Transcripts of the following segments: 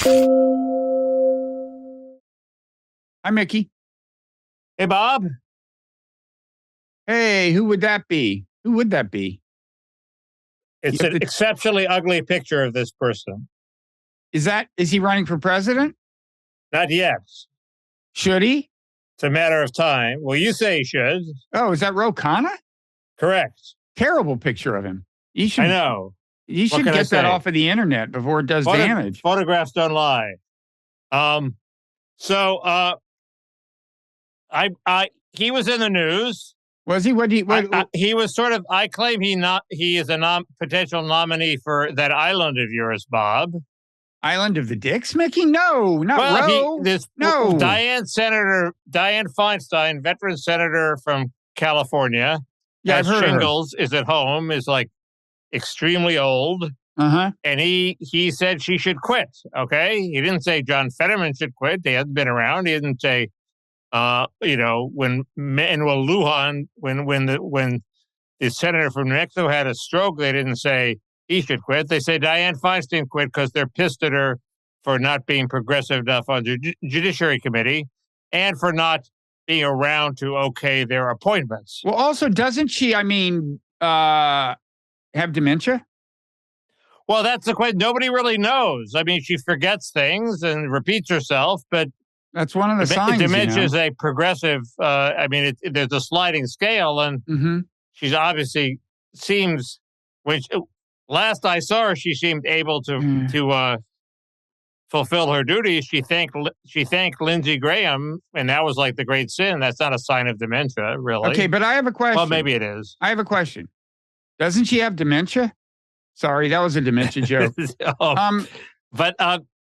Hi, Mickey. Hey, Bob. Hey, who would that be? Who would that be? It's an exceptionally ugly picture of this person. Is he running for president? Not yet. Should he? It's a matter of time. Well, you say he should. Oh, is that Ro Khanna? Correct. Terrible picture of him. I know. You should get that off of the internet before it does damage. Photographs don't lie. He was in the news. Was he? He was sort of. I claim he is a potential nominee for that island of yours, Bob. Island of the Dicks, Mickey? No, not Ro. No. Senator Dianne Feinstein, veteran senator from California. Yeah, I've heard shingles, is at home, is like extremely old. Uh-huh. And he said she should quit. Okay. He didn't say John Fetterman should quit. They hadn't been around. He didn't say, when Manuel Lujan, when the senator from New Mexico had a stroke, they didn't say he should quit. They say Dianne Feinstein quit because they're pissed at her for not being progressive enough on the Judiciary Committee and for not being around to okay their appointments. Well, also, doesn't she, have dementia? Well, that's the question. Nobody really knows. I mean, she forgets things and repeats herself, but that's one of the signs. Dementia is a progressive. There's a sliding scale, and she's obviously seems. Which last I saw her, she seemed able to fulfill her duties. She thanked Lindsey Graham, and that was like the great sin. That's not a sign of dementia, really. Okay, but I have a question. Well, maybe it is. I have a question. Doesn't she have dementia? Sorry, that was a dementia joke. But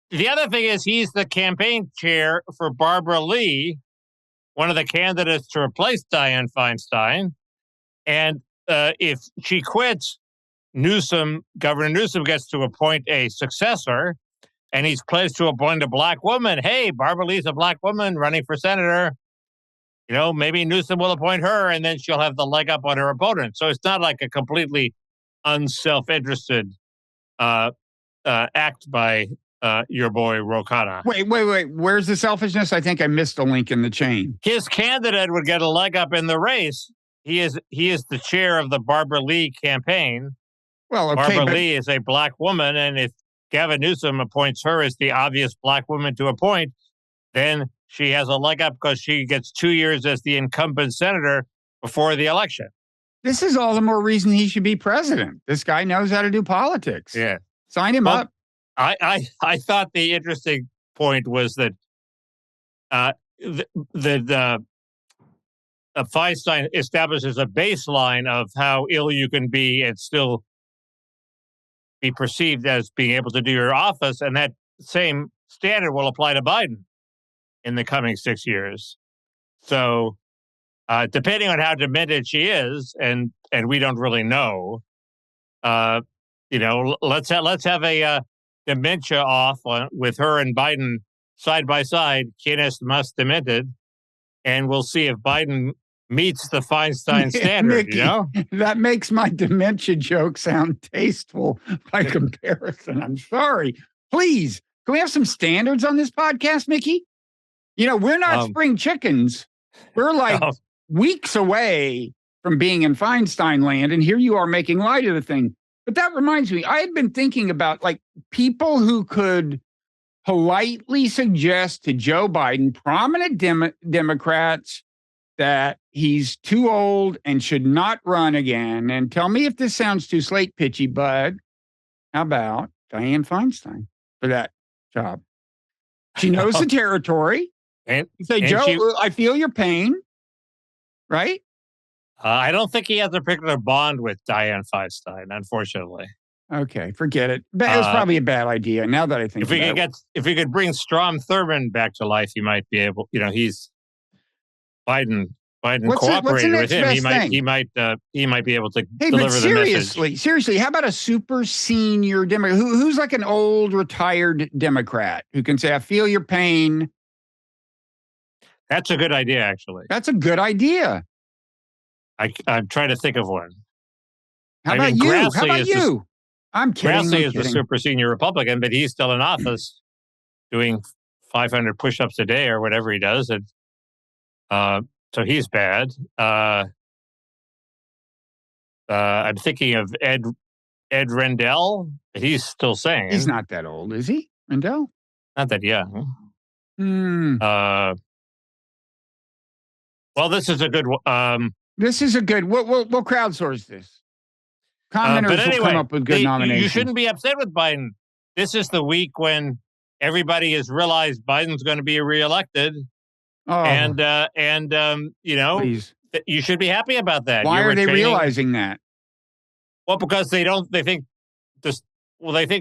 the other thing is he's the campaign chair for Barbara Lee, one of the candidates to replace Dianne Feinstein. And if she quits, Governor Newsom gets to appoint a successor, and he's pledged to appoint a black woman. Hey, Barbara Lee's a black woman running for senator. Maybe Newsom will appoint her, and then she'll have the leg up on her opponent. So it's not like a completely unself-interested act by your boy Ro Khanna. Wait. Where's the selfishness? I think I missed a link in the chain. His candidate would get a leg up in the race. He is the chair of the Barbara Lee campaign. Well, okay, Barbara Lee is a black woman, and if Gavin Newsom appoints her as the obvious black woman to appoint, then she has a leg up because she gets 2 years as the incumbent senator before the election. This is all the more reason he should be president. This guy knows how to do politics. Yeah. Sign him up. I thought the interesting point was that Feinstein establishes a baseline of how ill you can be and still be perceived as being able to do your office, and that same standard will apply to Biden in the coming 6 years. So, depending on how demented she is, and we don't really know, let's have a dementia off with her and Biden side by side, quienes más demented, and we'll see if Biden meets the Feinstein standard. Mickey, that makes my dementia joke sound tasteful by comparison. I'm sorry. Please, can we have some standards on this podcast, Mickey? We're not spring chickens. We're like weeks away from being in Feinstein land, and here you are making light of the thing. But that reminds me, I had been thinking about people who could politely suggest to Joe Biden, prominent Democrats, that he's too old and should not run again. And tell me if this sounds too slate pitchy, bud. How about Dianne Feinstein for that job? She knows the territory. You say, Joe, I feel your pain. Right? I don't think he has a particular bond with Dianne Feinstein, unfortunately. Okay, forget it. It was probably a bad idea. Now that I think if we could bring Strom Thurmond back to life, he might be able. He's Biden cooperated with him. He might be able to deliver the message. Seriously, how about a super senior Democrat who's like an old retired Democrat who can say, "I feel your pain." That's a good idea, actually. That's a good idea. I'm trying to think of one. How about you? I'm kidding. Grassley is the super senior Republican, but he's still in office. doing 500 push-ups a day or whatever he does. And so he's bad. I'm thinking of Ed Rendell. He's still saying he's not that old, is he? Rendell? Not that young. Mm. Well, this is a good one. This is a good. We'll crowdsource this. Commenters but anyway, will come up with good nominations. You shouldn't be upset with Biden. This is the week when everybody has realized Biden's going to be reelected, and you know, please. You should be happy about that. Why are they realizing that? Well, because they think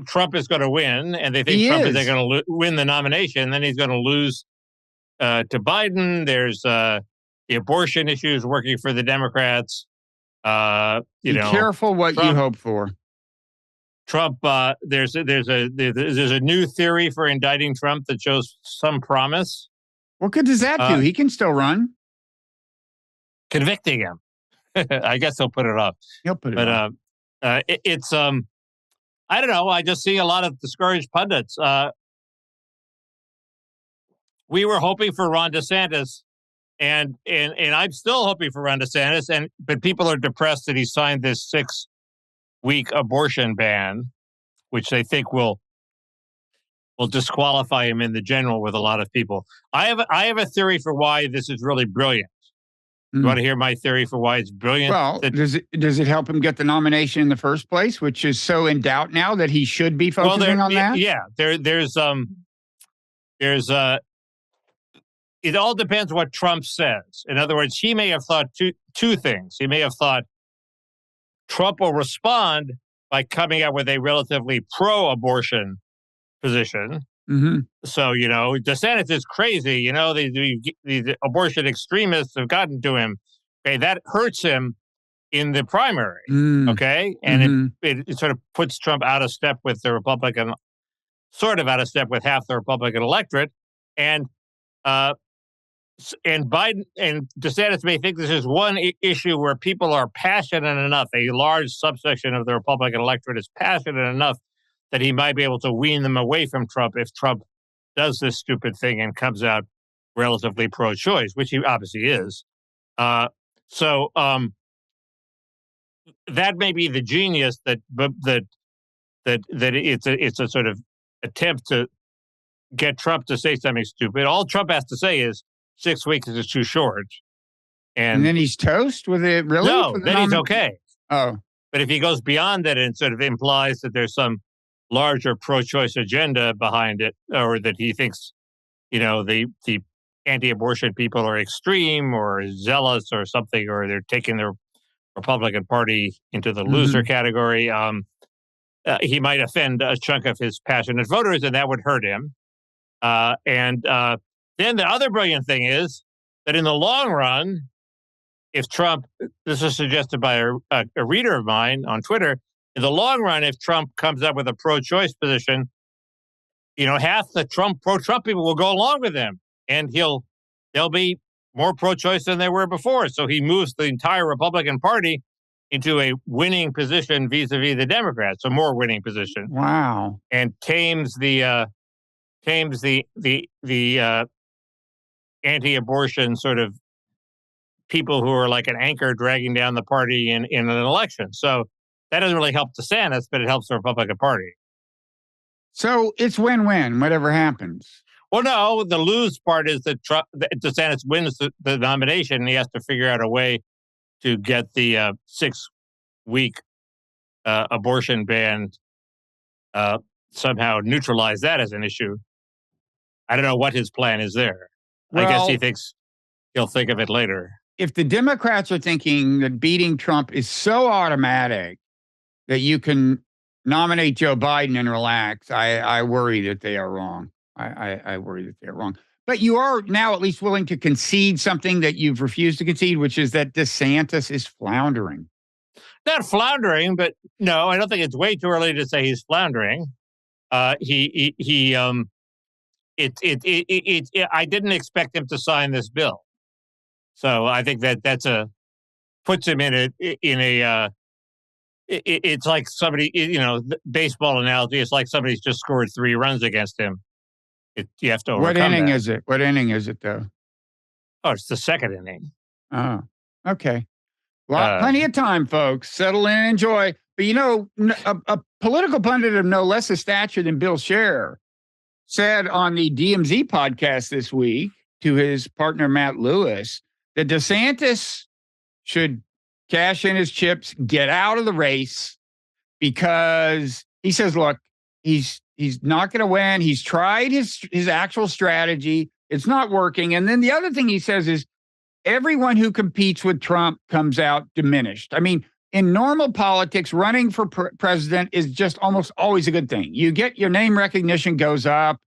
Trump is going to win, and they think Trump is going to win the nomination. Then he's going to lose to Biden. There's the abortion issues working for the Democrats. Be careful what Trump, you hope for. Trump. There's a new theory for indicting Trump that shows some promise. What good does that do? He can still run. Convicting him. I guess he'll put it off. He'll put it off. It's I don't know. I just see a lot of discouraged pundits. We were hoping for Ron DeSantis, and I'm still hoping for Ron DeSantis, but people are depressed that he signed this 6-week abortion ban, which they think will disqualify him in the general with a lot of people. I have a theory for why this is really brilliant. You want to hear my theory for why it's brilliant? Well, does it help him get the nomination in the first place, which is so in doubt now that he should be focusing on that? Yeah, there's it all depends what Trump says. In other words, he may have thought two things. He may have thought Trump will respond by coming out with a relatively pro-abortion position. Mm-hmm. So, DeSantis is crazy. The abortion extremists have gotten to him. Okay, that hurts him in the primary. Okay, and it sort of puts Trump out of step with the Republican, sort of out of step with half the Republican electorate. And Biden and DeSantis may think this is one issue where people are passionate enough. A large subsection of the Republican electorate is passionate enough that he might be able to wean them away from Trump if Trump does this stupid thing and comes out relatively pro-choice, which he obviously is. So that may be the genius that it's a sort of attempt to get Trump to say something stupid. All Trump has to say is 6 weeks is too short, and then he's toast with it. Really? No, then he's okay. Oh, but if he goes beyond that and sort of implies that there's some larger pro-choice agenda behind it, or that he thinks, the anti-abortion people are extreme or zealous or something, or they're taking the Republican Party into the loser category, he might offend a chunk of his passionate voters, and that would hurt him. And then the other brilliant thing is that in the long run, if Trump, this is suggested by a reader of mine on Twitter, in the long run, if Trump comes up with a pro-choice position, half the pro-Trump people will go along with him, and they'll be more pro-choice than they were before. So he moves the entire Republican Party into a winning position vis-a-vis the Democrats, a more winning position. Wow! And tames the anti-abortion sort of people who are like an anchor dragging down the party in an election. So that doesn't really help DeSantis, but it helps the Republican Party. So it's win-win, whatever happens. Well, no, the lose part is that DeSantis wins the nomination, and he has to figure out a way to get the 6-week abortion ban somehow neutralize that as an issue. I don't know what his plan is there. Well, I guess he thinks he'll think of it later. If the Democrats are thinking that beating Trump is so automatic that you can nominate Joe Biden and relax, I worry that they are wrong. I worry that they're wrong. But you are now at least willing to concede something that you've refused to concede, which is that DeSantis is floundering. Not floundering, but no, I don't think it's way too early to say he's floundering. I didn't expect him to sign this bill, so I think that's puts him in a. It's like somebody, baseball analogy. It's like somebody's just scored 3 runs against him, You have to overcome What inning that. is it? What inning is it, though? Oh, it's the second inning. Oh, okay. Plenty of time, folks. Settle in and enjoy. But, a political pundit of no less a stature than Bill Scher said on the DMZ podcast this week to his partner, Matt Lewis, that DeSantis should cash in his chips, get out of the race, because he says, look, he's not going to win. He's tried his actual strategy. It's not working. And then the other thing he says is everyone who competes with Trump comes out diminished. I mean, in normal politics, running for president is just almost always a good thing. You get your name recognition goes up.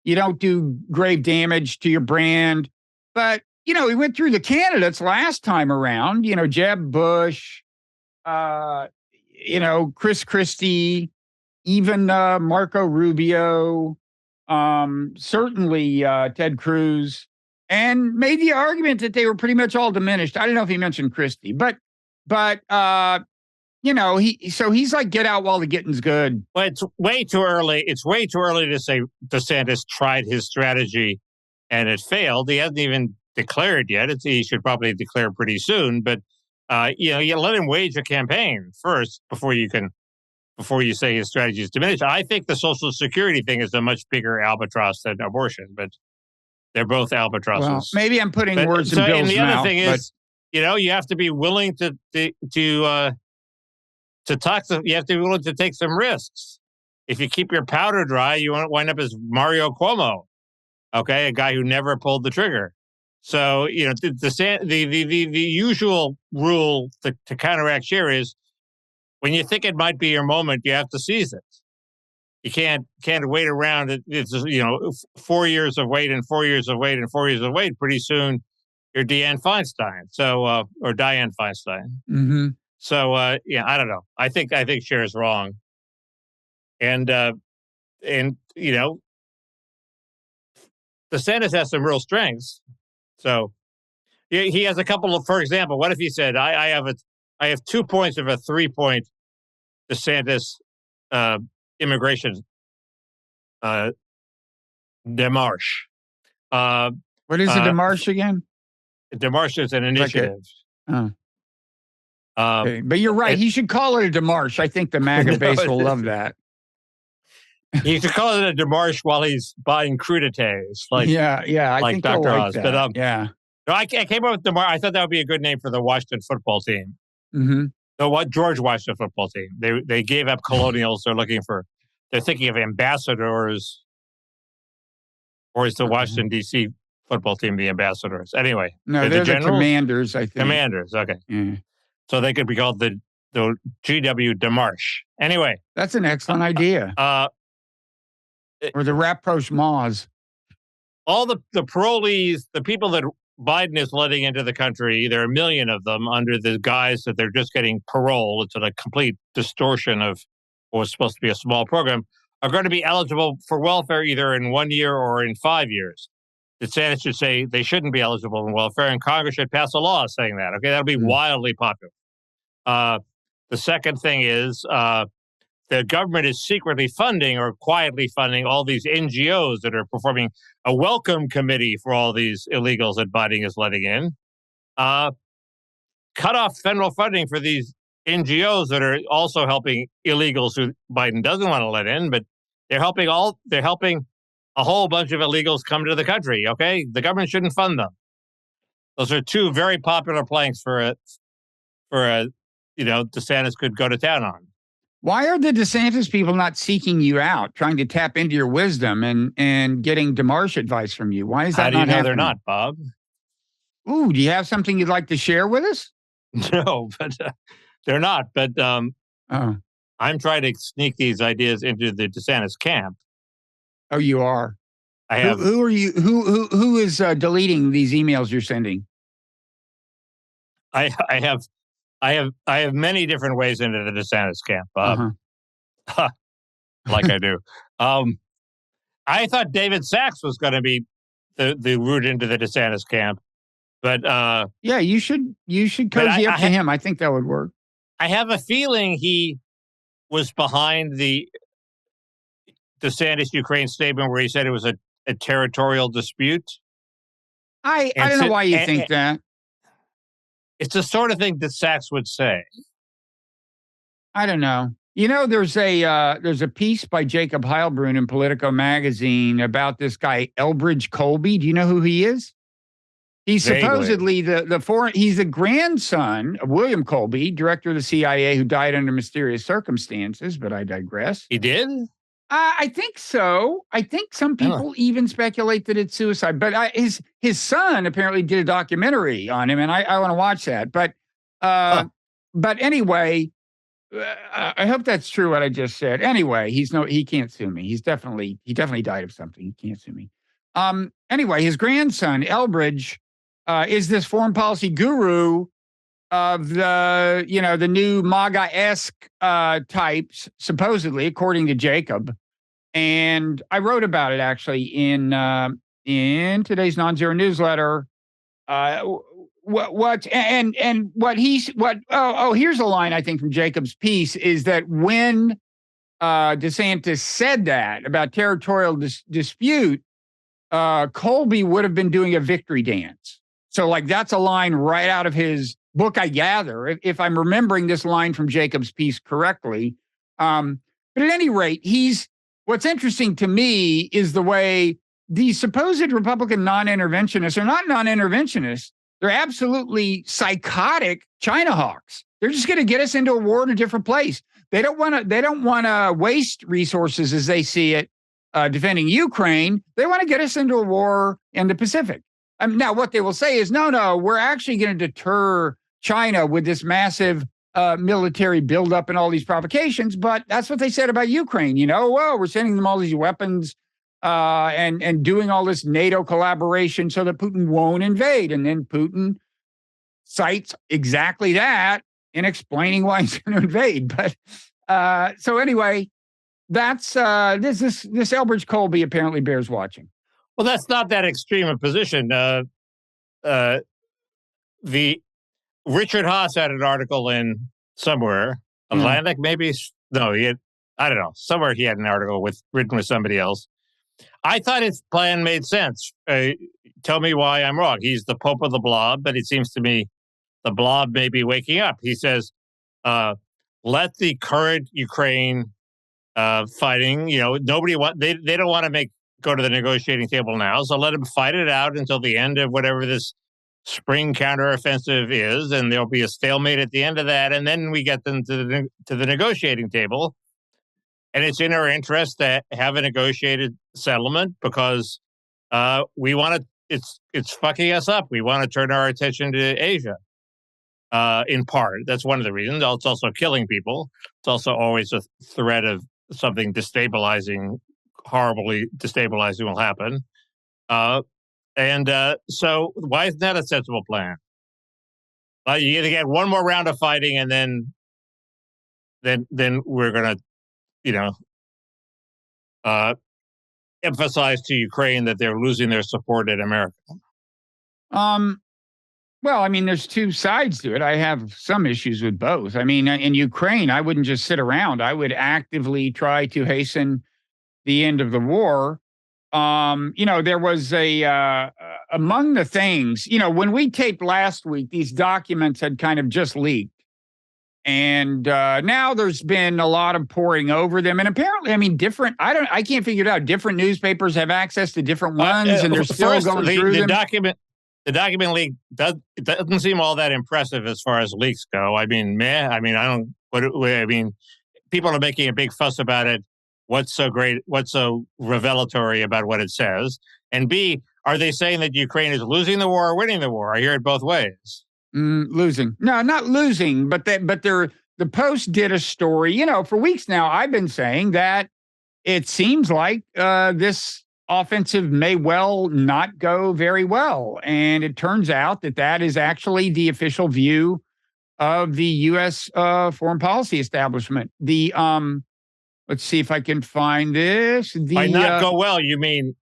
You don't do grave damage to your brand. But, he went through the candidates last time around, Jeb Bush, Chris Christie, even Marco Rubio, certainly Ted Cruz, and made the argument that they were pretty much all diminished. I don't know if he mentioned Christie, but he's like, get out while the getting's good. Well, it's way too early. It's way too early to say DeSantis tried his strategy and it failed. He hasn't even declared yet. He should probably declare pretty soon. But you let him wage a campaign first before you say his strategy is diminished. I think the Social Security thing is a much bigger albatross than abortion, but they're both albatrosses. Well, maybe I'm putting words in Bill's mouth. And the other thing is, you have to be willing to talk. You have to be willing to take some risks. If you keep your powder dry, you won't wind up as Mario Cuomo, okay, a guy who never pulled the trigger. So the usual rule to counteract Scher is when you think it might be your moment, you have to seize it. You can't wait around. It's 4 years of wait and 4 years of wait and 4 years of wait. Pretty soon, you're Dianne Feinstein. So or Dianne Feinstein. Mm-hmm. So I don't know. I think Scher is wrong. And DeSantis has some real strengths. So he has a couple of, for example, what if he said, I have 2 points of a 3-point DeSantis immigration demarche. What is a demarche again? Demarche is an initiative. Okay. But you're right. He should call it a demarche. I think the MAGA base will love that. He should call it a demarche while he's buying crudités. I think Dr. Oz. But no, I came up with demarche. I thought that would be a good name for the Washington football team. Mm-hmm. The George Washington football team. They gave up colonials. They're thinking of ambassadors. Or is the Washington D.C. football team the ambassadors? Anyway, no, they're the commanders. I think commanders. Okay, so they could be called the GW demarche. Anyway, that's an excellent idea. Or the rapprochements. All the parolees, the people that Biden is letting into the country, there are 1 million of them under the guise that they're just getting parole. It's a complete distortion of what was supposed to be a small program, are going to be eligible for welfare either in 1 year or in 5 years. DeSantis should say they shouldn't be eligible in welfare, and Congress should pass a law saying that. Okay, that'll be wildly popular. The second thing is the government is secretly funding or quietly funding all these NGOs that are performing a welcome committee for all these illegals that Biden is letting in. Cut off federal funding for these NGOs that are also helping illegals who Biden doesn't want to let in, but they're helping a whole bunch of illegals come to the country. Okay, the government shouldn't fund them. Those are two very popular planks for DeSantis could go to town on. Why are the DeSantis people not seeking you out, trying to tap into your wisdom and getting demarche advice from you? Why is that not happening? They're not, Bob? Ooh, do you have something you'd like to share with us? No, but they're not. But I'm trying to sneak these ideas into the DeSantis camp. Oh, you are? I have. Who are you? Who is deleting these emails you're sending? I have many different ways into the DeSantis camp, Bob. Like I do. I thought David Sachs was going to be the route into the DeSantis camp, but yeah, you should cozy up to him. I think that would work. I have a feeling he was behind the DeSantis Ukraine statement where he said it was a territorial dispute. I don't know why you think that. It's the sort of thing that Sachs would say. I don't know. You know, there's a piece by Jacob Heilbrunn in Politico magazine about this guy Elbridge Colby. Do you know who he is? He's supposedly he's the grandson of William Colby, director of the CIA, who died under mysterious circumstances. But I digress. He did? I think so. I think some people even speculate that it's suicide. But his son apparently did a documentary on him, and I want to watch that. But anyway. I hope that's true what I just said. Anyway, he can't sue me. He definitely died of something. He can't sue me. Anyway, his grandson, Elbridge, is this foreign policy guru of the new MAGA-esque types, supposedly, according to Jacob. And I wrote about it actually in today's Nonzero newsletter. Here's a line I think from Jacob's piece is that when DeSantis said that about territorial dispute, Colby would have been doing a victory dance. So like that's a line right out of his book, I gather, if I'm remembering this line from Jacob's piece correctly. But at any rate, what's interesting to me is the way these supposed Republican non-interventionists are not non-interventionists. They're absolutely psychotic China hawks. They're just going to get us into a war in a different place. They don't want to waste resources as they see it defending Ukraine. They want to get us into a war in the Pacific. Now, what they will say is, no, we're actually going to deter China with this massive military buildup and all these provocations. But that's what they said about Ukraine. We're sending them all these weapons. And doing all this NATO collaboration so that Putin won't invade. And then Putin cites exactly that in explaining why he's going to invade. But so anyway, that's this Elbridge Colby apparently bears watching. Well, that's not that extreme a position. The Richard Haas had an article in somewhere, Atlantic maybe. No, I don't know. Somewhere he had an article written with somebody else. I thought his plan made sense. Tell me why I'm wrong. He's the Pope of the blob, but it seems to me the blob may be waking up. He says, let the current Ukraine fighting, they don't want to go to the negotiating table now, so let them fight it out until the end of whatever this spring counteroffensive is, and there'll be a stalemate at the end of that, and then we get them to the negotiating table. And it's in our interest to have a negotiated settlement because we want to. It's fucking us up. We want to turn our attention to Asia. In part, that's one of the reasons. It's also killing people. It's also always a threat of something horribly destabilizing will happen. So why isn't that a sensible plan? You either get one more round of fighting, and then we're gonna. Emphasize to Ukraine that they're losing their support in America. Well, there's two sides to it. I have some issues with both. In Ukraine, I wouldn't just sit around. I would actively try to hasten the end of the war. There was among the things, when we taped last week, these documents had kind of just leaked. And now there's been a lot of poring over them. And apparently, I can't figure it out. Different newspapers have access to different ones, and they're still going through them. The document leak doesn't seem all that impressive as far as leaks go. People are making a big fuss about it. What's so great? What's so revelatory about what it says? And B, are they saying that Ukraine is losing the war or winning the war? I hear it both ways. Losing. No, not losing, but the Post did a story. For weeks now, I've been saying that it seems like this offensive may well not go very well. And it turns out that is actually the official view of the U.S. Foreign policy establishment. Let's see if I can find this. By not go well, you mean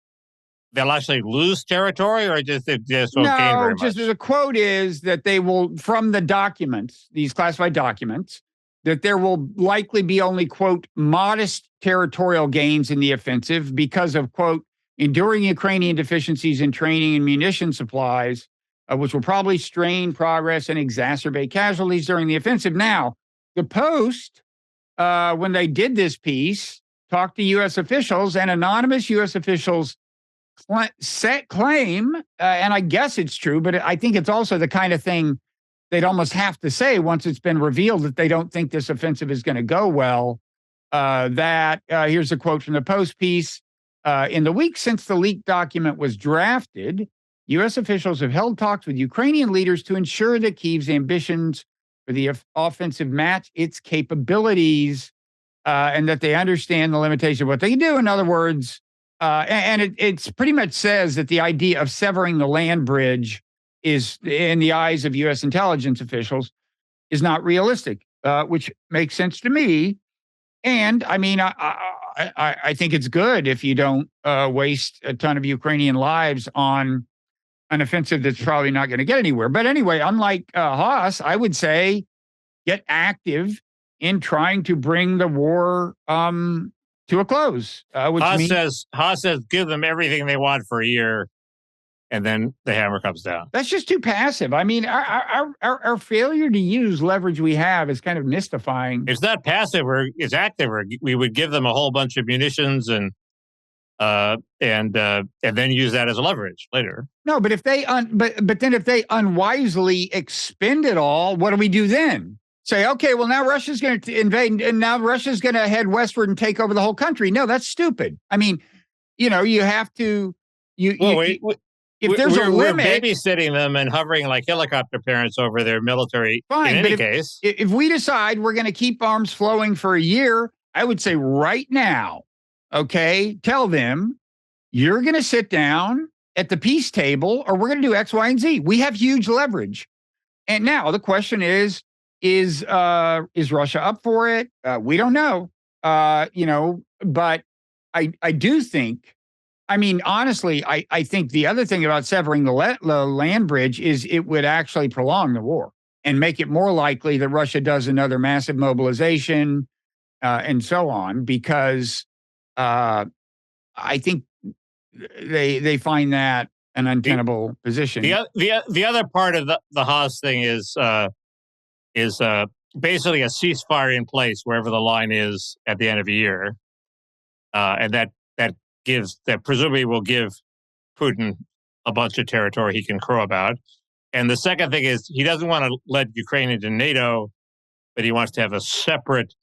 they'll actually lose territory, or just won't gain very much? The quote is that they will, from the documents, these classified documents, that there will likely be only, quote, modest territorial gains in the offensive because of, quote, enduring Ukrainian deficiencies in training and munition supplies, which will probably strain progress and exacerbate casualties during the offensive. Now, the Post, when they did this piece, talked to U.S. officials, and anonymous U.S. officials claim, and I guess it's true, but I think it's also the kind of thing they'd almost have to say once it's been revealed that they don't think this offensive is going to go well. Here's a quote from the Post piece. In the week since the leaked document was drafted, U.S. officials have held talks with Ukrainian leaders to ensure that Kyiv's ambitions for the offensive match its capabilities, and that they understand the limitation of what they can do. In other words, it's pretty much says that the idea of severing the land bridge is, in the eyes of U.S. intelligence officials, is not realistic, which makes sense to me. And I mean, I think it's good if you don't waste a ton of Ukrainian lives on an offensive that's probably not going to get anywhere. But anyway, unlike Haas, I would say get active in trying to bring the war to a close. Haas says give them everything they want for a year, and then the hammer comes down. That's just too passive. I mean, our failure to use leverage we have is kind of mystifying. It's not passive, or it's active. Or we would give them a whole bunch of munitions and then use that as a leverage later. No, but if they but then if they unwisely expend it all, what do we do then? Say, okay, well, now Russia's going to invade, and now Russia's going to head westward and take over the whole country. No, that's stupid. I mean, you have to. If there's a limit, we're babysitting them and hovering like helicopter parents over their military. Fine, in any case, if we decide we're going to keep arms flowing for a year, I would say right now, okay, tell them you're going to sit down at the peace table, or we're going to do X, Y, and Z. We have huge leverage, and now the question is Russia up for it? We don't know, but I do think. I mean, honestly, I think the other thing about severing the land bridge is it would actually prolong the war and make it more likely that Russia does another massive mobilization and so on, because I think they find that an untenable position. The other part of the Haas thing is basically a ceasefire in place wherever the line is at the end of a year, and that presumably will give Putin a bunch of territory he can crow about. And the second thing is he doesn't want to let Ukraine into NATO, but he wants to have a separate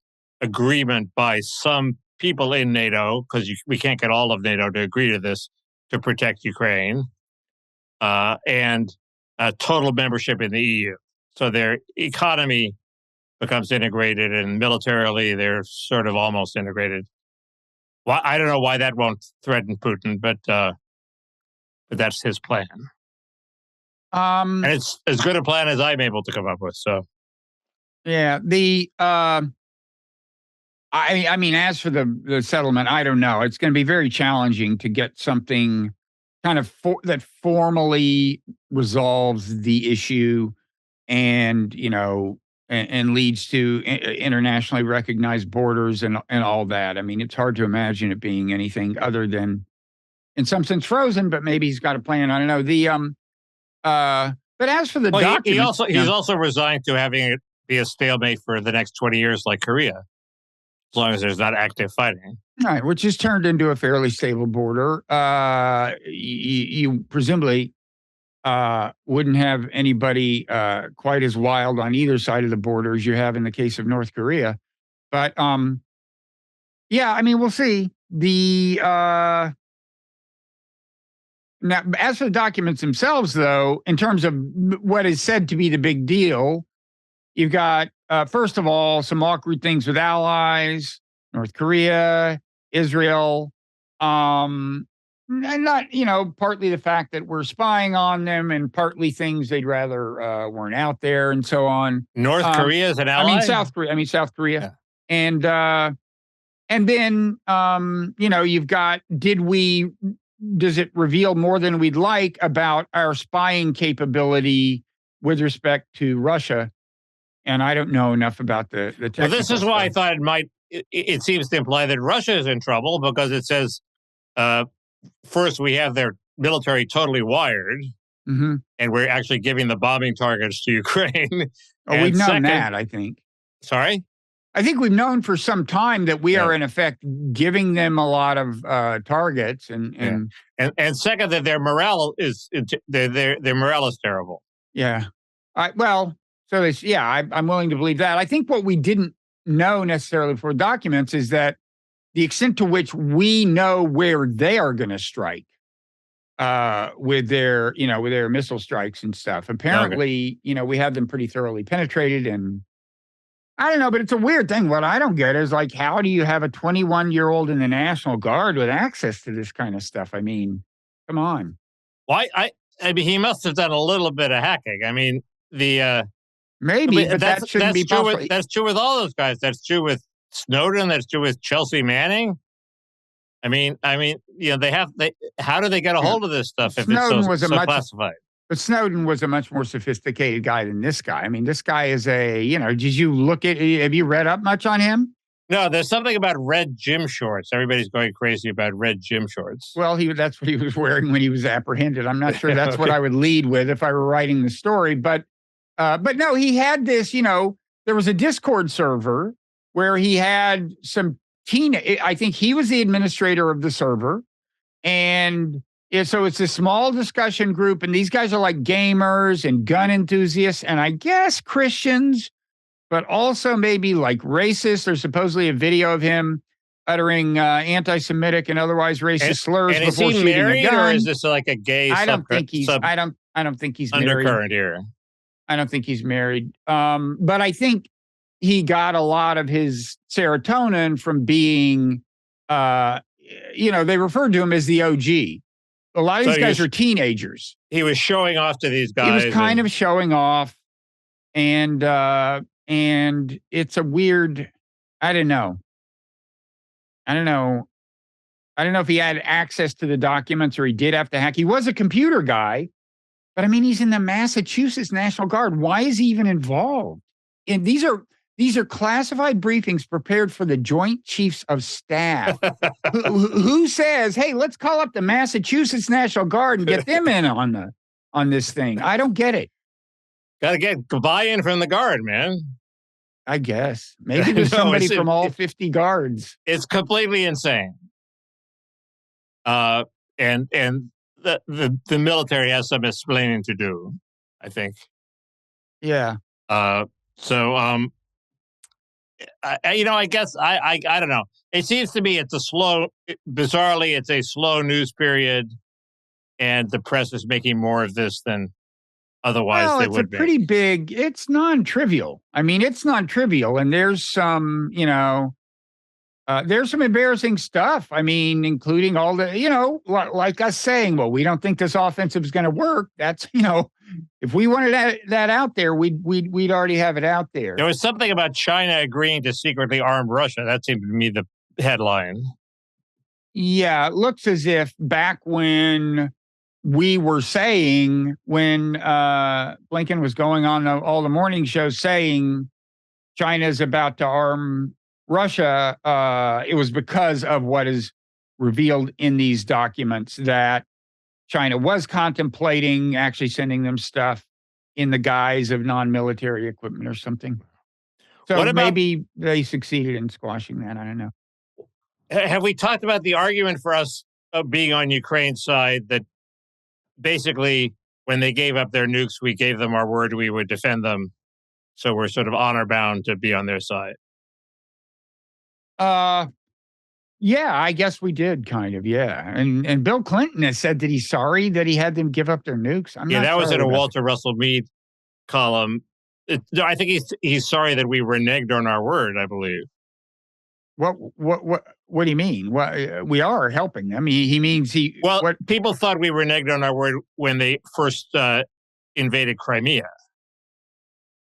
agreement by some people in NATO, because we can't get all of NATO to agree to this, to protect Ukraine, and total membership in the EU. So their economy becomes integrated, and militarily they're sort of almost integrated. Well, I don't know why that won't threaten Putin, but that's his plan. And it's as good a plan as I'm able to come up with. So, yeah, I mean, as for the settlement, I don't know. It's going to be very challenging to get something kind of that formally resolves the issue, and and leads to internationally recognized borders and all that. I mean, it's hard to imagine it being anything other than, in some sense, frozen. But maybe he's got a plan. I don't know. But as for the document, he's also resigned to having it be a stalemate for the next 20 years, like Korea, as long as there's not active fighting. Right, which has turned into a fairly stable border. You presumably wouldn't have anybody quite as wild on either side of the border as you have in the case of North Korea. But yeah, I mean, we'll see. Now, as for the documents themselves, though, in terms of what is said to be the big deal, you've got, first of all, some awkward things with allies, North Korea, Israel, and not, partly the fact that we're spying on them, and partly things they'd rather weren't out there, and so on. North Korea is an ally? South Korea. Yeah. And then, you've got, does it reveal more than we'd like about our spying capability with respect to Russia? And I don't know enough about the technical Well, this is stuff. why I thought it seems to imply that Russia is in trouble, because it says first, we have their military totally wired, and we're actually giving the bombing targets to Ukraine. Oh, we've known that, I think. Sorry? I think we've known for some time that we are, in effect, giving them a lot of targets. And second, that their morale is their morale is terrible. Yeah. I'm willing to believe that. I think what we didn't know necessarily for documents is that the extent to which we know where they are going to strike with their missile strikes and stuff. Apparently, we have them pretty thoroughly penetrated, and I don't know, but it's a weird thing. What I don't get is, like, how do you have a 21-year-old in the National Guard with access to this kind of stuff? I mean, come on. Well, I mean, he must have done a little bit of hacking. I mean, maybe, but that shouldn't be possible. That's true with all those guys. That's true with Snowden. That's true with Chelsea Manning. I mean, how do they get a hold of this stuff if it's so classified? But Snowden was a much more sophisticated guy than this guy. I mean, this guy is did you have you read up much on him? No, there's something about red gym shorts. Everybody's going crazy about red gym shorts. Well, that's what he was wearing when he was apprehended. I'm not sure that's what I would lead with if I were writing the story. But no, he had this, there was a Discord server where he had some I think he was the administrator of the server. And so it's a small discussion group. And these guys are like gamers and gun enthusiasts, and I guess Christians, but also maybe like racist. There's supposedly a video of him uttering anti-Semitic and otherwise racist slurs before shooting married, a gun. Or is this like a gay? I don't think he's undercurrent here. I don't think he's married. But I think he got a lot of his serotonin from being, they referred to him as the OG. A lot of these guys are teenagers. He was showing off to these guys. He was kind of showing off, and it's a weird. I don't know if he had access to the documents or he did have to hack. He was a computer guy, but I mean, he's in the Massachusetts National Guard. Why is he even involved? And these are classified briefings prepared for the Joint Chiefs of Staff. who says, hey, let's call up the Massachusetts National Guard and get them in on this thing? I don't get it. Got to get buy-in from the Guard, man. I guess. Maybe there's somebody from all 50 guards. It's completely insane. And the military has some explaining to do, I think. Yeah. I guess I don't know. It seems to me it's a slow news period, and the press is making more of this than otherwise they would be. It's non-trivial. I mean, it's non-trivial, and there's some embarrassing stuff. I mean, including all the, like us saying, well, we don't think this offensive is going to work. That's, if we wanted that out there, we'd already have it out there. There was something about China agreeing to secretly arm Russia. That seemed to me the headline. Yeah, it looks as if back when we were saying, when Blinken was going on all the morning shows saying China's about to arm Russia, it was because of what is revealed in these documents that China was contemplating actually sending them stuff in the guise of non-military equipment or something. So maybe they succeeded in squashing that. I don't know. Have we talked about the argument for us being on Ukraine's side that basically when they gave up their nukes, we gave them our word we would defend them. So we're sort of honor bound to be on their side. Yeah, I guess we did kind of. Yeah. And Bill Clinton has said that he's sorry that he had them give up their nukes. That was in a Walter Russell Mead column. I think he's sorry that we reneged on our word, I believe. What do you mean? We are helping them. He means people thought we reneged on our word when they first invaded Crimea.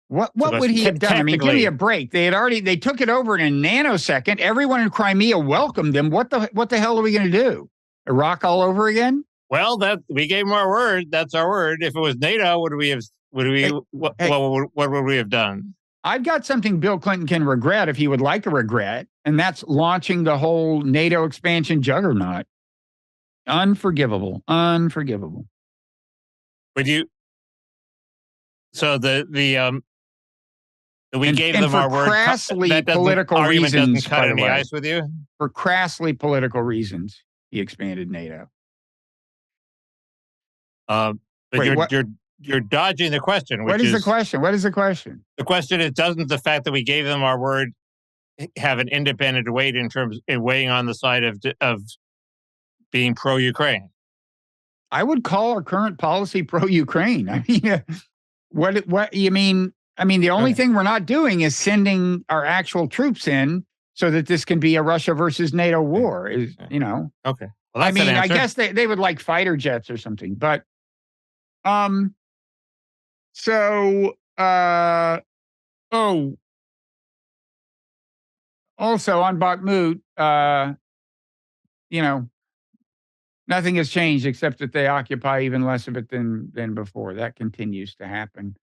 What would he have done? I mean, give me a break. They took it over in a nanosecond. Everyone in Crimea welcomed them. What the hell are we going to do? Iraq all over again? Well, we gave them our word. That's our word. If it was NATO, what would we have done? I've got something Bill Clinton can regret if he would like to regret, and that's launching the whole NATO expansion juggernaut. Unforgivable. Unforgivable. Would you? So we gave them our word. Crassly political reasons, doesn't cut any ice with you. For crassly political reasons, he expanded NATO. But wait, you're dodging the question. What is the question? What is the question? The question is: doesn't the fact that we gave them our word have an independent weight in terms of weighing on the side of being pro-Ukraine? I would call our current policy pro-Ukraine. I mean, what you mean? I mean, the only thing we're not doing is sending our actual troops in so that this can be a Russia versus NATO war. Is Okay. Well, I mean, I guess they would like fighter jets or something, but also on Bakhmut, nothing has changed except that they occupy even less of it than before. That continues to happen.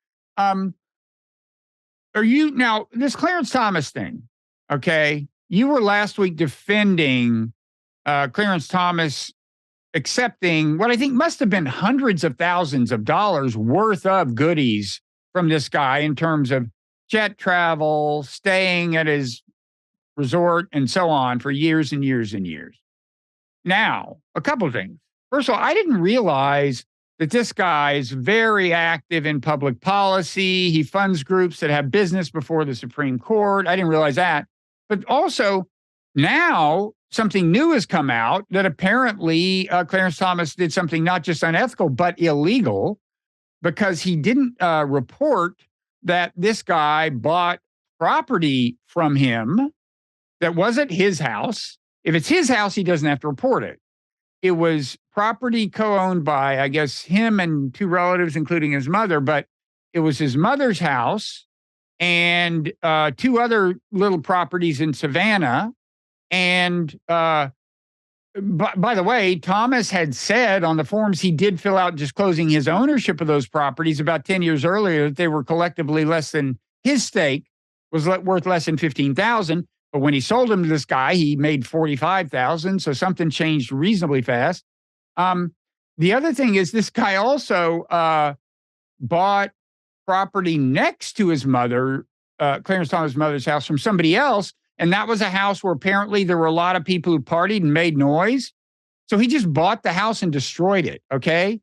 Are you now this Clarence Thomas thing? Okay, you were last week defending Clarence Thomas accepting what I think must have been hundreds of thousands of dollars worth of goodies from this guy in terms of jet travel, staying at his resort, and so on for years and years and years. Now, a couple of things. First of all, I didn't realize that this guy is very active in public policy. He funds groups that have business before the Supreme Court. I didn't realize that. But also, now something new has come out that apparently Clarence Thomas did something not just unethical, but illegal, because he didn't report that this guy bought property from him that wasn't his house. If it's his house, he doesn't have to report it. It was property co-owned by, I guess, him and two relatives, including his mother, but it was his mother's house and two other little properties in Savannah. And by the way, Thomas had said on the forms he did fill out disclosing his ownership of those properties about 10 years earlier that they were collectively less than his stake was worth less than $15,000. But when he sold them to this guy, he made $45,000. So something changed reasonably fast. The other thing is this guy also bought property next to his mother, Clarence Thomas' mother's house, from somebody else. And that was a house where apparently there were a lot of people who partied and made noise. So he just bought the house and destroyed it. Okay.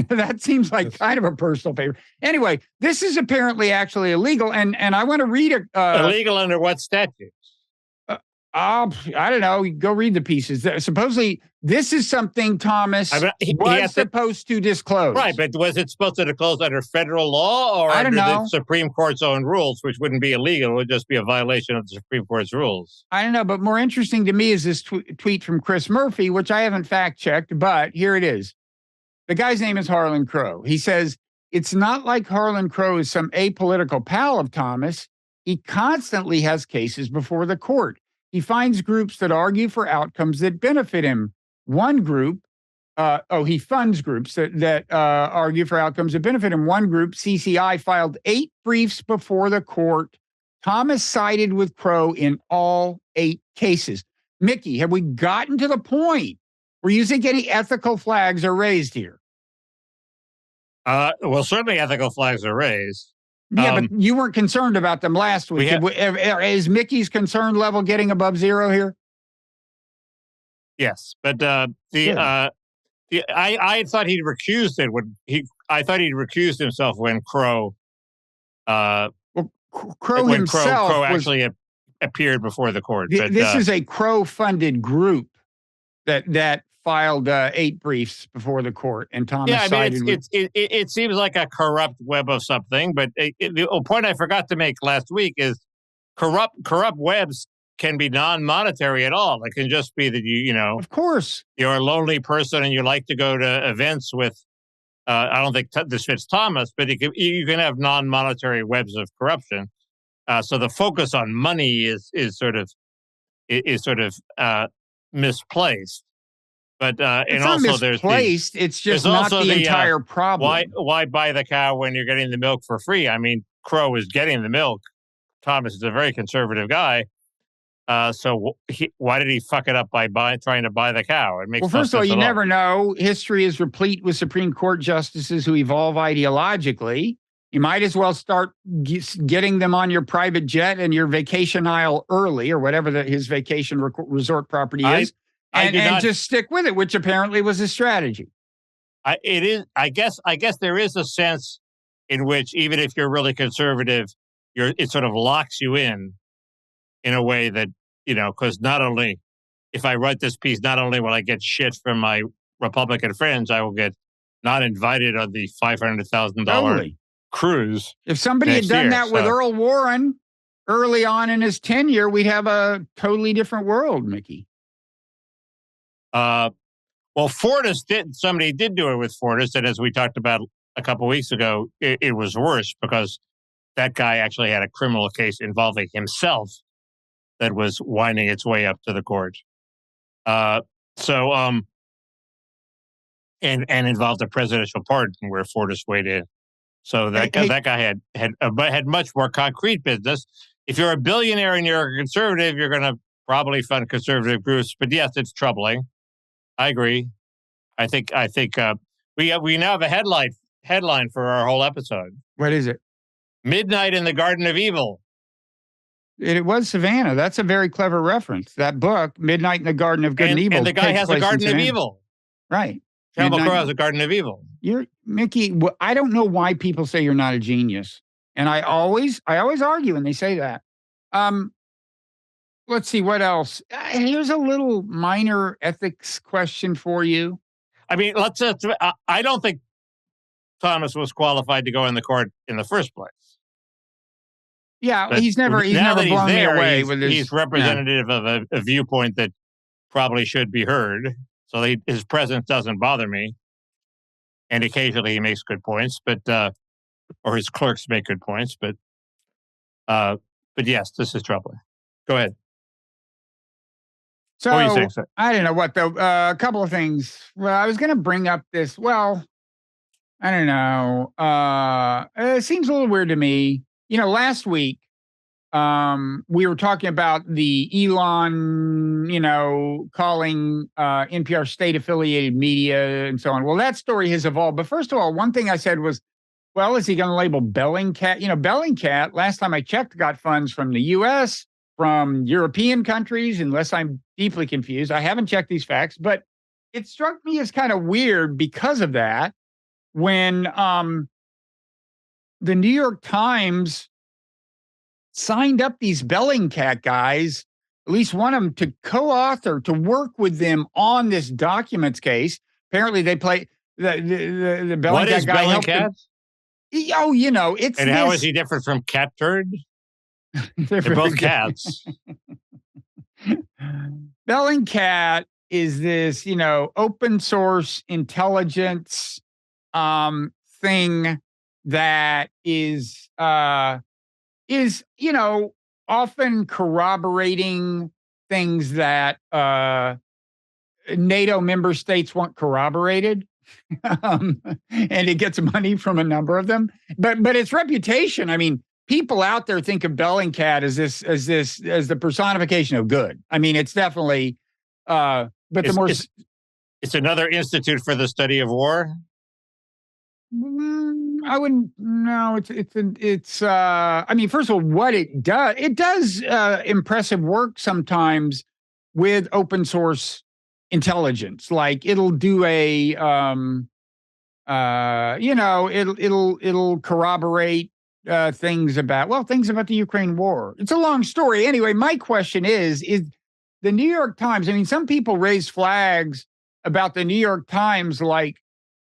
That seems like kind of a personal favor. Anyway, this is apparently actually illegal. And I want to read illegal under what statute? I don't know. Go read the pieces. Supposedly, this is something Thomas was supposed to disclose. Right, but was it supposed to disclose under federal law or under the Supreme Court's own rules, which wouldn't be illegal? It would just be a violation of the Supreme Court's rules. I don't know, but more interesting to me is this tweet from Chris Murphy, which I haven't fact-checked, but here it is. The guy's name is Harlan Crow. He says, it's not like Harlan Crow is some apolitical pal of Thomas. He constantly has cases before the court. He finds groups that argue for outcomes that benefit him. One group, he funds groups that argue for outcomes that benefit him. One group, CCI, filed 8 briefs before the court. Thomas sided with Crow in all 8 cases. Mickey, have we gotten to the point where you think any ethical flags are raised here? Well, certainly ethical flags are raised. Yeah, but you weren't concerned about them last week. Is Mickey's concern level getting above 0 here? Yes, but I thought he'd recused it when I thought he'd recused himself when Crow. Crow himself Crow actually appeared before the court. This is a Crow-funded group that filed 8 briefs before the court, and Thomas sided with. It seems like a corrupt web of something, but the point I forgot to make last week is corrupt webs can be non-monetary at all. It can just be that of course, you're a lonely person and you like to go to events with. I don't think this fits Thomas, but you can have non-monetary webs of corruption. So the focus on money is sort of misplaced. But it's not misplaced. It's just not the entire problem. Why buy the cow when you're getting the milk for free? I mean, Crow is getting the milk. Thomas is a very conservative guy. Why did he fuck it up by trying to buy the cow? It makes well, first no of all, sense you at never know. History is replete with Supreme Court justices who evolve ideologically. You might as well start getting them on your private jet and your vacation aisle early, or whatever his vacation resort property is, and just stick with it, which apparently was his strategy. I guess there is a sense in which even if you're really conservative, it sort of locks you in a way that, because not only if I write this piece, not only will I get shit from my Republican friends, I will get not invited on the $500,000 cruise. If somebody had done that with Earl Warren early on in his tenure, we'd have a totally different world, Mickey. Well, somebody did do it with Fortis, and as we talked about a couple of weeks ago, it was worse because that guy actually had a criminal case involving himself that was winding its way up to the court. And involved a presidential pardon where Fortis weighed in. So that guy had much more concrete business. If you're a billionaire and you're a conservative, you're going to probably fund conservative groups. But yes, it's troubling. I agree. I think we now have a headline for our whole episode. What is it? Midnight in the Garden of Evil. It was Savannah. That's a very clever reference. That book, Midnight in the Garden of Good and Evil. And the guy has a Garden of Evil. Right. Campbell Crowe has a Garden of Evil. Mickey, I don't know why people say you're not a genius. And I always argue when they say that. Let's see, what else? Here's a little minor ethics question for you. I mean, I don't think Thomas was qualified to go in the court in the first place. Yeah, but he's never blown me away with his... He's representative of a viewpoint that probably should be heard. So his presence doesn't bother me. And occasionally he makes good points, or his clerks make good points. But yes, this is troubling. Go ahead. So, what are you saying, sir? I don't know what, though. A couple of things. Well, I was going to bring up this. Well, I don't know. It seems a little weird to me. Last week, we were talking about the Elon, calling NPR state-affiliated media and so on. Well, that story has evolved. But first of all, one thing I said was, well, is he going to label Bellingcat? Bellingcat, last time I checked, got funds from the U.S., from European countries, unless I'm deeply confused. I haven't checked these facts, but it struck me as kind of weird because of that when the New York Times signed up these Bellingcat guys, at least one of them, to co-author, to work with them on this documents case. Apparently they play the Bellingcat what is guy. Bellingcat? It's and how is he different from Cat Turd? They're both cats. Bellingcat is this, open source intelligence thing that is often corroborating things that NATO member states want corroborated. And it gets money from a number of them. But its reputation, I mean, people out there think of Bellingcat as the personification of good. I mean, it's definitely, it's another institute for the study of war. I wouldn't. No, it's. I mean, first of all, what it does impressive work sometimes with open source intelligence. Like it'll do it'll corroborate things about the Ukraine war. It's a long story. Anyway, my question is the New York Times, I mean, some people raise flags about the New York Times, like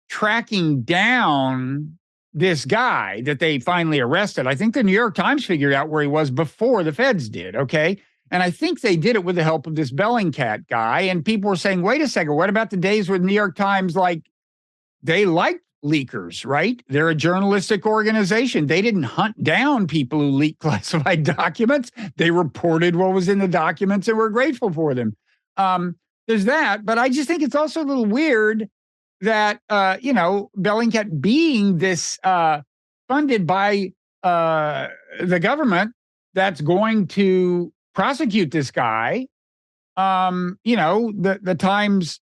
tracking down this guy that they finally arrested. I think the New York Times figured out where he was before the feds did. Okay. And I think they did it with the help of this Bellingcat guy. And people were saying, wait a second, what about the days when New York Times, they liked leakers, right? They're a journalistic organization. They didn't hunt down people who leaked classified documents. They reported what was in the documents and were grateful for them. There's that, but I just think it's also a little weird that, Bellingcat being this funded by the government that's going to prosecute this guy, the Times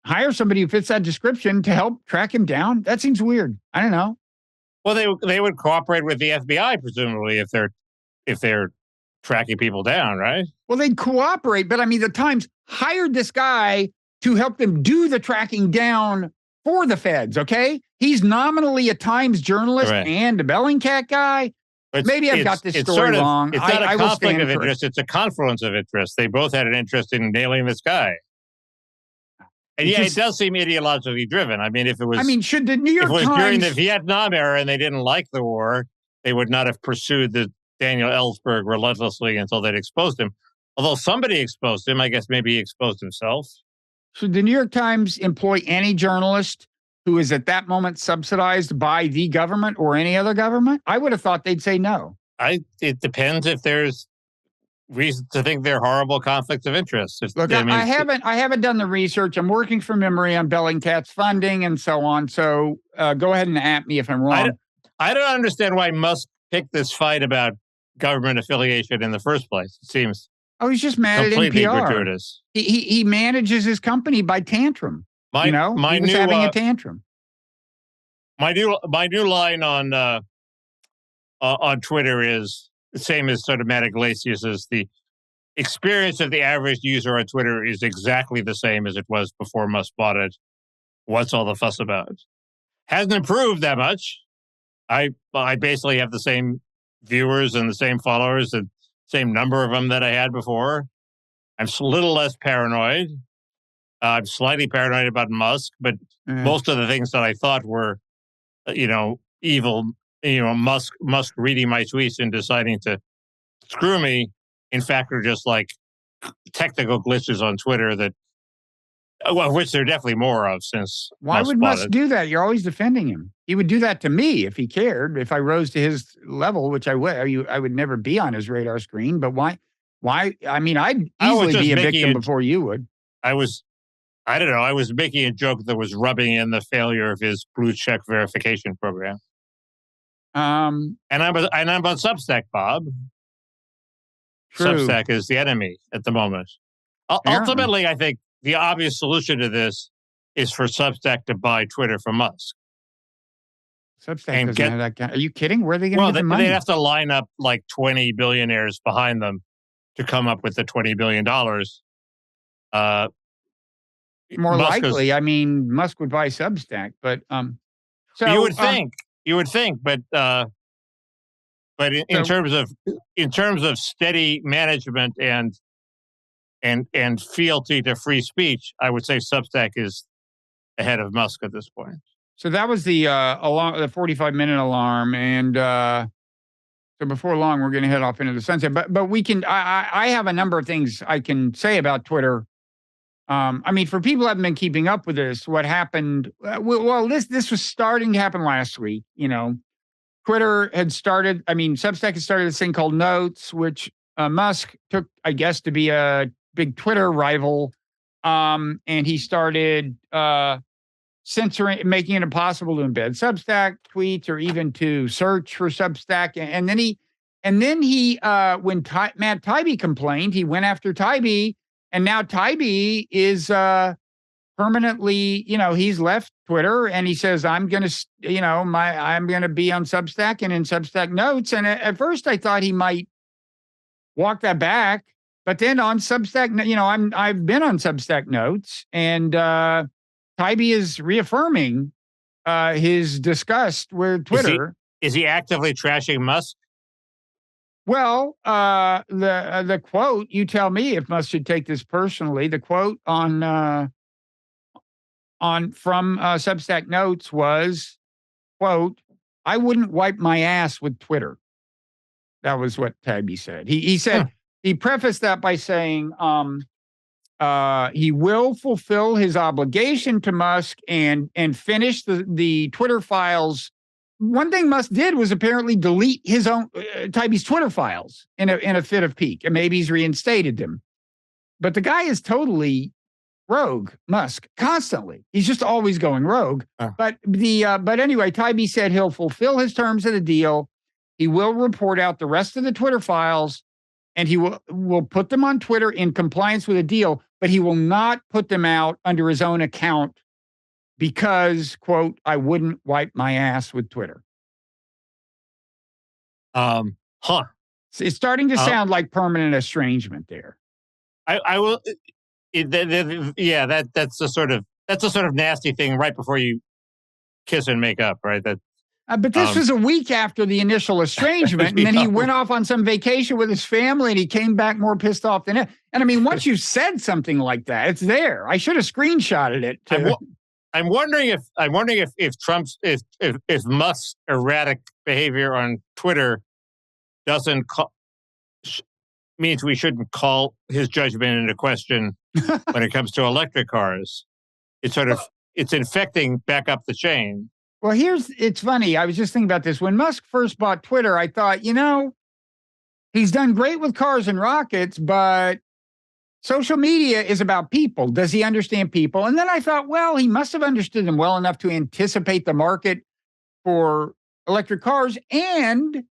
hire somebody who fits that description to help track him down. That seems weird. I don't know. Well, they would cooperate with the FBI, presumably, if they're tracking people down, right? Well, they'd cooperate, but I mean, the Times hired this guy to help them do the tracking down for the feds, okay? He's nominally a Times journalist and a Bellingcat guy. Maybe I've got this story wrong. It's not a conflict of interest. It's a confluence of interest. They both had an interest in nailing this guy. And it does seem ideologically driven. I mean, should the New York Times... If it was during the Vietnam era and they didn't like the war, they would not have pursued the Daniel Ellsberg relentlessly until they'd exposed him. Although somebody exposed him, I guess maybe he exposed himself. Should the New York Times employ any journalist who is at that moment subsidized by the government or any other government? I would have thought they'd say no. It depends if there's reason to think they're horrible conflicts of interest. Look, I haven't done the research. I'm working from memory on Bellingcat's funding and so on. So go ahead and at me if I'm wrong. I don't understand why Musk picked this fight about government affiliation in the first place. It seems he's just mad at NPR. Gratuitous. He manages his company by tantrum. He was having a tantrum. My new line on Twitter is the same as sort of Matt Iglesias. The experience of the average user on Twitter is exactly the same as it was before Musk bought it. What's all the fuss about? Hasn't improved that much. I basically have the same viewers and the same followers and same number of them that I had before. I'm a little less paranoid. I'm slightly paranoid about Musk, but most of the things that I thought were, evil, Musk reading my tweets and deciding to screw me, in fact, are just like technical glitches on Twitter that, which there are definitely more of since. Why would Musk do that? You're always defending him. He would do that to me if he cared. If I rose to his level, which I would, I would never be on his radar screen. But why? I mean, I'd easily be a victim before you would. I don't know. I was making a joke that was rubbing in the failure of his blue check verification program. And I'm on Substack, Bob. True. Substack is the enemy at the moment. Ultimately, I think the obvious solution to this is for Substack to buy Twitter from Musk. Substack doesn't have that kind. Are you kidding? Where are they going to get the money? They'd have to line up like 20 billionaires behind them to come up with the $20 billion. More likely, Musk would buy Substack, but so you would think, but in terms of steady management and fealty to free speech, I would say Substack is ahead of Musk at this point. So that was the 45-minute alarm, and so before long we're going to head off into the sunset. But we can. I have a number of things I can say about Twitter. For people who haven't been keeping up with this, what happened? This was starting to happen last week. Twitter had started. Substack had started this thing called Notes, which Musk took, I guess, to be a big Twitter rival, and he started censoring, making it impossible to embed Substack tweets or even to search for Substack. And then he, when Matt Taibbi complained, he went after Taibbi. And now Taibbi is permanently, he's left Twitter and he says, I'm going to be on Substack and in Substack Notes. And at first I thought he might walk that back, but then on Substack, I've been on Substack Notes, and Taibbi is reaffirming his disgust with Twitter. Is he actively trashing Musk? Well, the quote, you tell me if Musk should take this personally. The quote from Substack Notes was, quote, "I wouldn't wipe my ass with Twitter." That was what Taibbi said. He said, he prefaced that by saying he will fulfill his obligation to Musk and finish the Twitter files. One thing Musk did was apparently delete his own Taibbi's Twitter files in a fit of pique, and maybe he's reinstated them. But the guy is totally rogue, Musk, constantly. He's just always going rogue. But anyway, Taibbi said he'll fulfill his terms of the deal. He will report out the rest of the Twitter files, and he will put them on Twitter in compliance with a deal, but he will not put them out under his own account because, quote, I wouldn't wipe my ass with Twitter. It's starting to sound like permanent estrangement there. I will. That's a sort of nasty thing right before you kiss and make up, right? But this was a week after the initial estrangement, and then he went off on some vacation with his family, and he came back more pissed off than ever. And I mean, once you said something like that, it's there. I should have screenshotted it. I'm wondering if Trump's if Musk's erratic behavior on Twitter doesn't means we shouldn't call his judgment into question when it comes to electric cars. It's infecting back up the chain. Well, it's funny. I was just thinking about this. When Musk first bought Twitter, I thought, he's done great with cars and rockets, but social media is about people. Does he understand people? And then I thought, well, he must have understood them well enough to anticipate the market for electric cars. And,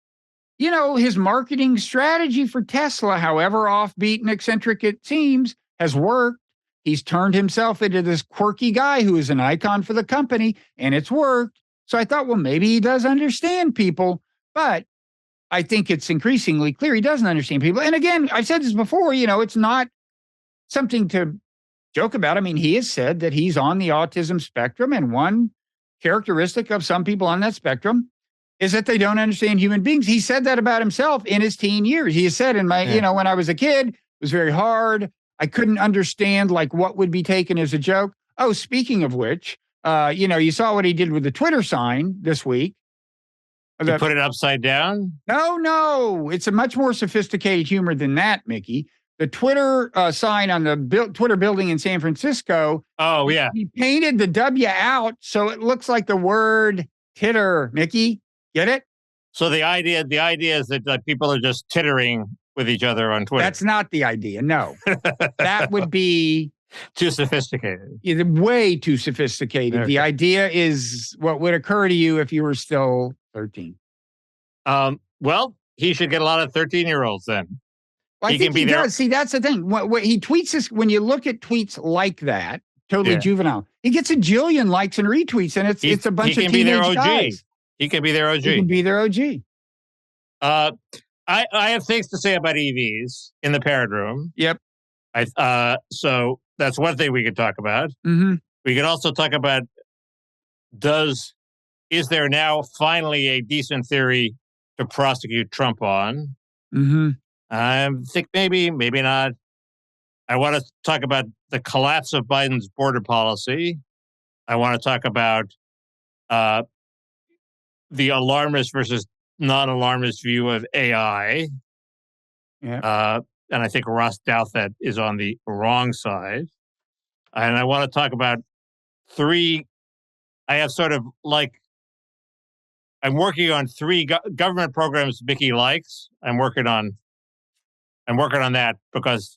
his marketing strategy for Tesla, however offbeat and eccentric it seems, has worked. He's turned himself into this quirky guy who is an icon for the company, and it's worked. So I thought, well, maybe he does understand people, but I think it's increasingly clear he doesn't understand people. And again, I've said this before, it's not something to joke about. I mean, he has said that he's on the autism spectrum, and one characteristic of some people on that spectrum is that they don't understand human beings. He said that about himself in his teen years. He has said when I was a kid, it was very hard. I couldn't understand what would be taken as a joke. Oh, speaking of which, you saw what he did with the Twitter sign this week. You put it upside down? No. It's a much more sophisticated humor than that, Mickey. The Twitter sign on the Twitter building in San Francisco. Oh, yeah. He painted the W out so it looks like the word titter, Mickey. Get it? So the idea is that people are just tittering with each other on Twitter. That's not the idea. No, that would be too sophisticated. Way too sophisticated. Okay. The idea is what would occur to you if you were still 13. Well, he should get a lot of 13-year-olds then. Well, I think he does. See, that's the thing. What he tweets is, when you look at tweets like that, totally juvenile, he gets a jillion likes and retweets, and it's a bunch of teenage guys. He can be their OG. He can be their OG. I have things to say about EVs in the Parrot Room. Yep. So that's one thing we could talk about. Mm-hmm. We could also talk about, is there now finally a decent theory to prosecute Trump on? Mm-hmm. I think maybe not. I want to talk about the collapse of Biden's border policy. I want to talk about the alarmist versus non-alarmist view of AI. Yeah. And I think Ross Douthat is on the wrong side. And I want to talk about I have I'm working on 3 government programs Mickey likes. I'm working on that because,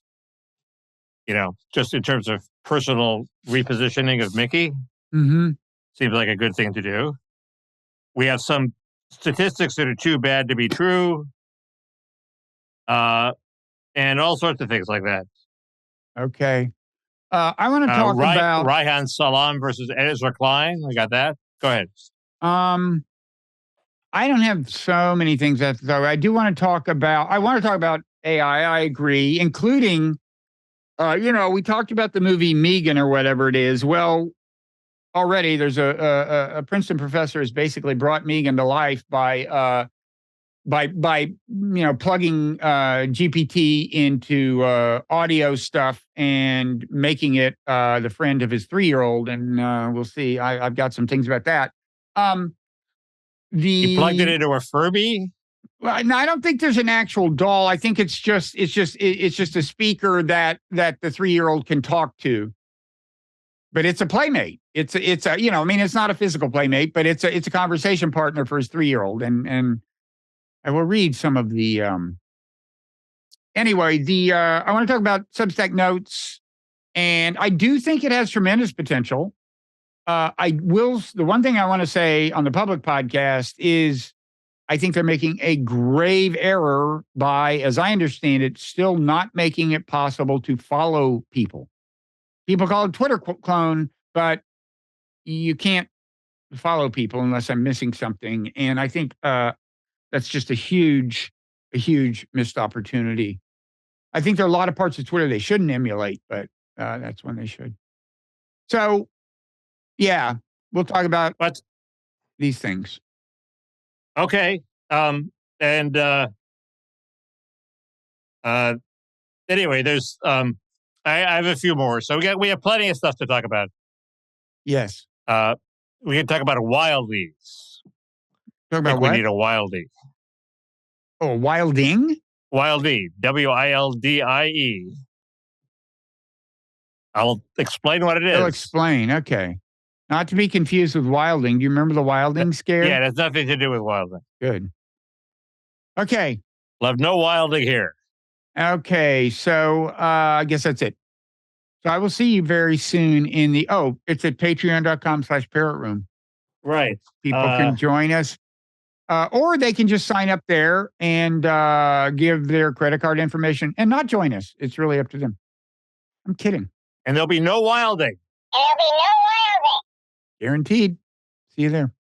just in terms of personal repositioning of Mickey, seems like a good thing to do. We have some statistics that are too bad to be true, and all sorts of things like that. Okay. I want to talk about Reihan Salam versus Ezra Klein. I got that. Go ahead. I don't have so many things to talk about. I want to talk about AI. I agree, including, we talked about the movie Megan or whatever it is. Well, already there's a Princeton professor has basically brought Megan to life by plugging GPT into audio stuff and making it the friend of his 3-year-old, and we'll see. I've got some things about that. You plugged it into a Furby? Well, no, I don't think there's an actual doll. I think it's just a speaker that the 3-year-old can talk to. But it's a playmate. It's not a physical playmate, but it's a conversation partner for his 3-year-old. And I will read some of the. Anyway, I want to talk about Substack Notes, and I do think it has tremendous potential. The one thing I want to say on the public podcast is I think they're making a grave error by, as I understand it, still not making it possible to follow people. People call it Twitter clone, but you can't follow people unless I'm missing something. And I think that's just a huge missed opportunity. I think there are a lot of parts of Twitter they shouldn't emulate, but that's when they should. So, yeah, we'll talk about these things. Okay. Anyway, there's I have a few more. So we have plenty of stuff to talk about. Yes. We can talk about wildies. Talk about what? We need a wildie. Oh, wilding? Wildie. Wildie. I'll explain what it is. I'll explain. Okay. Not to be confused with wilding. Do you remember the wilding scare? Yeah, it has nothing to do with wilding. Good. Okay. Love no wilding here. Okay. So I guess that's it. So I will see you very soon in it's at patreon.com/Parrot Room. Right. People can join us. Or they can just sign up there and give their credit card information and not join us. It's really up to them. I'm kidding. And there'll be no wilding. Guaranteed. See you there.